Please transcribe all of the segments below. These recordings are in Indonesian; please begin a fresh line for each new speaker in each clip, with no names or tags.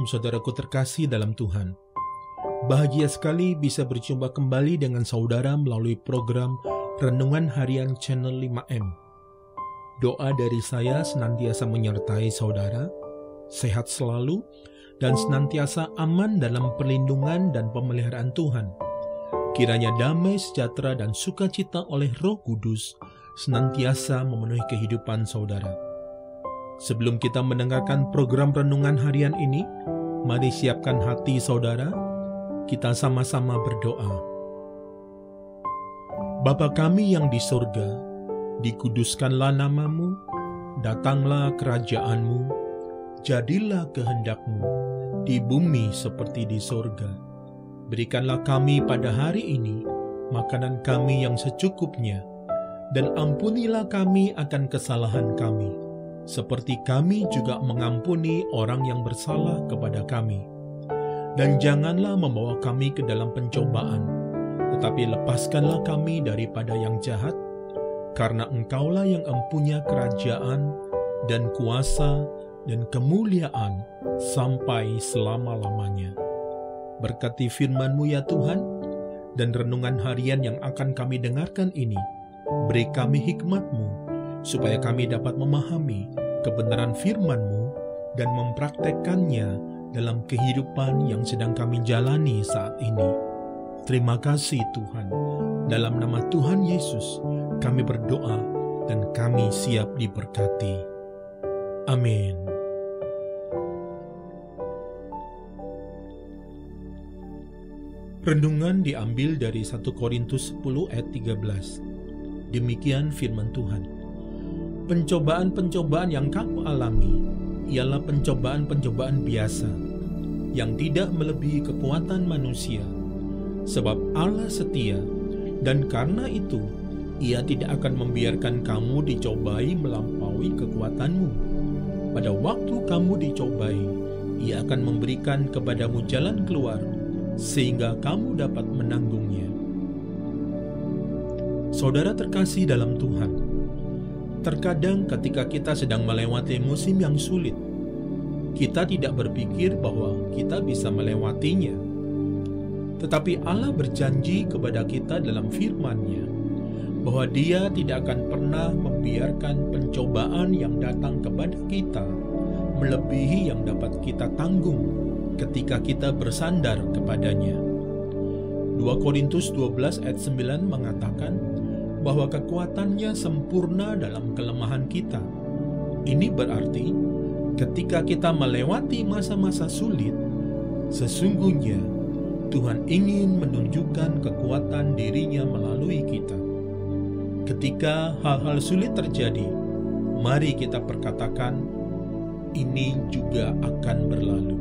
Shalom saudaraku terkasih dalam Tuhan. Bahagia sekali bisa berjumpa kembali dengan saudara melalui program Renungan Harian Channel 5M. Doa dari saya senantiasa menyertai saudara, sehat selalu, dan senantiasa aman dalam perlindungan dan pemeliharaan Tuhan. Kiranya damai, sejahtera, dan sukacita oleh Roh Kudus senantiasa memenuhi kehidupan saudara. Sebelum kita mendengarkan program renungan harian ini, mari siapkan hati saudara, kita sama-sama berdoa. Bapa kami yang di surga, dikuduskanlah namamu, datanglah kerajaanmu, jadilah kehendakmu, di bumi seperti di surga. Berikanlah kami pada hari ini makanan kami yang secukupnya, dan ampunilah kami akan kesalahan kami, seperti kami juga mengampuni orang yang bersalah kepada kami. Dan janganlah membawa kami ke dalam pencobaan, tetapi lepaskanlah kami daripada yang jahat, karena Engkaulah yang empunya kerajaan dan kuasa dan kemuliaan sampai selama-lamanya. Berkati firman-Mu ya Tuhan, dan renungan harian yang akan kami dengarkan ini, beri kami hikmat-Mu, supaya kami dapat memahami kebenaran firman-Mu dan mempraktekkannya dalam kehidupan yang sedang kami jalani saat ini. Terima kasih Tuhan. Dalam nama Tuhan Yesus, kami berdoa dan kami siap diberkati. Amin. Renungan diambil dari 1 Korintus 10 ayat 13. Demikian firman Tuhan. Pencobaan-pencobaan yang kamu alami ialah pencobaan-pencobaan biasa, yang tidak melebihi kekuatan manusia, sebab Allah setia, dan karena itu Ia tidak akan membiarkan kamu dicobai melampaui kekuatanmu. Pada waktu kamu dicobai, Ia akan memberikan kepadamu jalan keluar, sehingga kamu dapat menanggungnya. Saudara terkasih dalam Tuhan, terkadang ketika kita sedang melewati musim yang sulit, kita tidak berpikir bahwa kita bisa melewatinya. Tetapi Allah berjanji kepada kita dalam firman-Nya bahwa Dia tidak akan pernah membiarkan pencobaan yang datang kepada kita melebihi yang dapat kita tanggung ketika kita bersandar kepadanya. 2 Korintus 12 ayat 9 mengatakan bahwa kekuatannya sempurna dalam kelemahan kita. Ini berarti ketika kita melewati masa-masa sulit, sesungguhnya Tuhan ingin menunjukkan kekuatan diri-Nya melalui kita. Ketika hal-hal sulit terjadi, mari kita perkatakan, ini juga akan berlalu.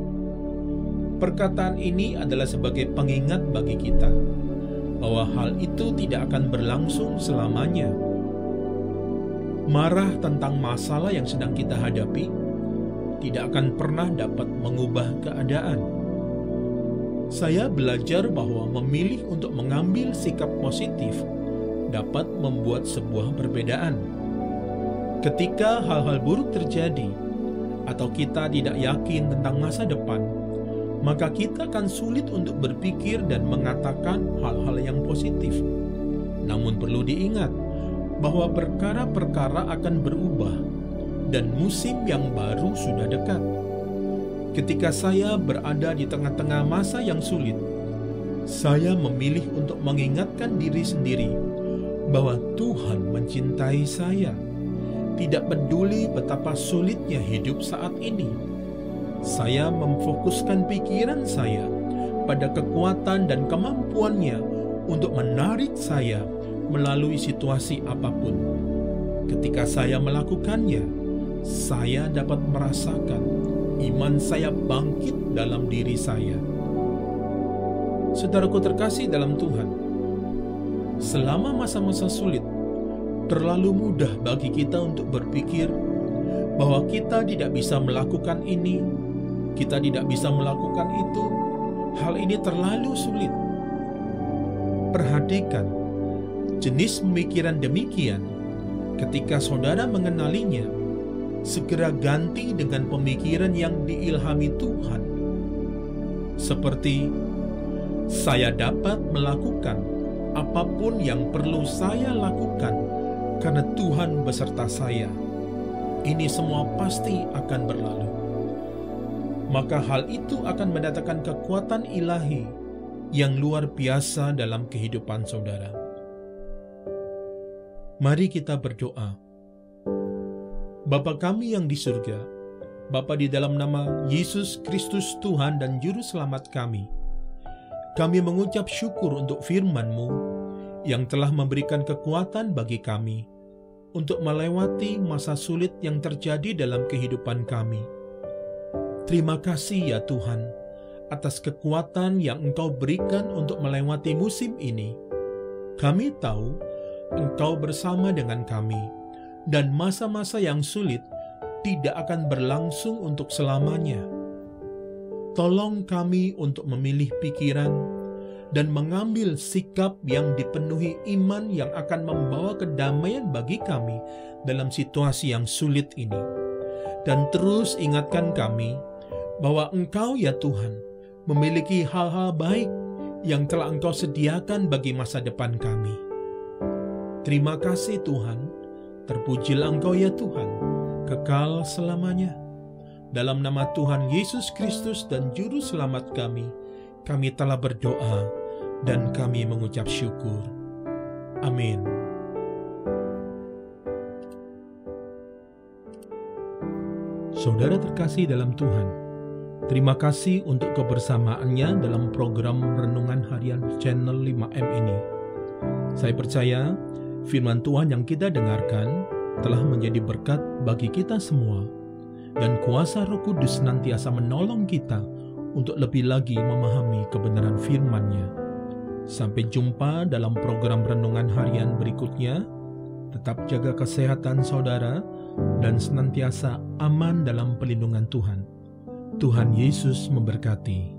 Perkataan ini adalah sebagai pengingat bagi kita bahwa hal itu tidak akan berlangsung selamanya. Marah tentang masalah yang sedang kita hadapi tidak akan pernah dapat mengubah keadaan. Saya belajar bahwa memilih untuk mengambil sikap positif dapat membuat sebuah perbedaan. Ketika hal-hal buruk terjadi atau kita tidak yakin tentang masa depan, maka kita akan sulit untuk berpikir dan mengatakan hal-hal yang positif. Namun perlu diingat bahwa perkara-perkara akan berubah dan musim yang baru sudah dekat. Ketika saya berada di tengah-tengah masa yang sulit, saya memilih untuk mengingatkan diri sendiri bahwa Tuhan mencintai saya. Tidak peduli betapa sulitnya hidup saat ini, saya memfokuskan pikiran saya pada kekuatan dan kemampuannya untuk menarik saya melalui situasi apapun. Ketika saya melakukannya, saya dapat merasakan iman saya bangkit dalam diri saya. Saudaraku terkasih dalam Tuhan, selama masa-masa sulit, terlalu mudah bagi kita untuk berpikir bahwa kita tidak bisa melakukan ini, kita tidak bisa melakukan itu, hal ini terlalu sulit. Perhatikan, jenis pemikiran demikian ketika saudara mengenalinya, segera ganti dengan pemikiran yang diilhami Tuhan seperti saya dapat melakukan apapun yang perlu saya lakukan karena Tuhan beserta saya. Ini semua pasti akan berlalu. Maka hal itu akan mendatangkan kekuatan ilahi yang luar biasa dalam kehidupan saudara. Mari kita berdoa. Bapa kami yang di surga, Bapa, di dalam nama Yesus Kristus Tuhan dan Juru Selamat kami mengucap syukur untuk firman-Mu yang telah memberikan kekuatan bagi kami untuk melewati masa sulit yang terjadi dalam kehidupan kami. Terima kasih ya Tuhan, atas kekuatan yang Engkau berikan untuk melewati musim ini. Kami tahu Engkau bersama dengan kami, dan masa-masa yang sulit tidak akan berlangsung untuk selamanya. Tolong kami untuk memilih pikiran dan mengambil sikap yang dipenuhi iman yang akan membawa kedamaian bagi kami dalam situasi yang sulit ini. Dan terus ingatkan kami bahwa Engkau ya Tuhan memiliki hal-hal baik yang telah Engkau sediakan bagi masa depan kami. Terima kasih Tuhan, terpujilah Engkau ya Tuhan, kekal selamanya. Dalam nama Tuhan Yesus Kristus dan Juru Selamat kami telah berdoa dan kami mengucap syukur. Amin. Saudara terkasih dalam Tuhan, terima kasih untuk kebersamaannya dalam program Renungan Harian Channel 5M ini. Saya percaya firman Tuhan yang kita dengarkan telah menjadi berkat bagi kita semua, dan kuasa Roh Kudus senantiasa menolong kita untuk lebih lagi memahami kebenaran firman-Nya. Sampai jumpa dalam program Renungan Harian berikutnya. Tetap jaga kesehatan saudara dan senantiasa aman dalam pelindungan Tuhan. Tuhan Yesus memberkati.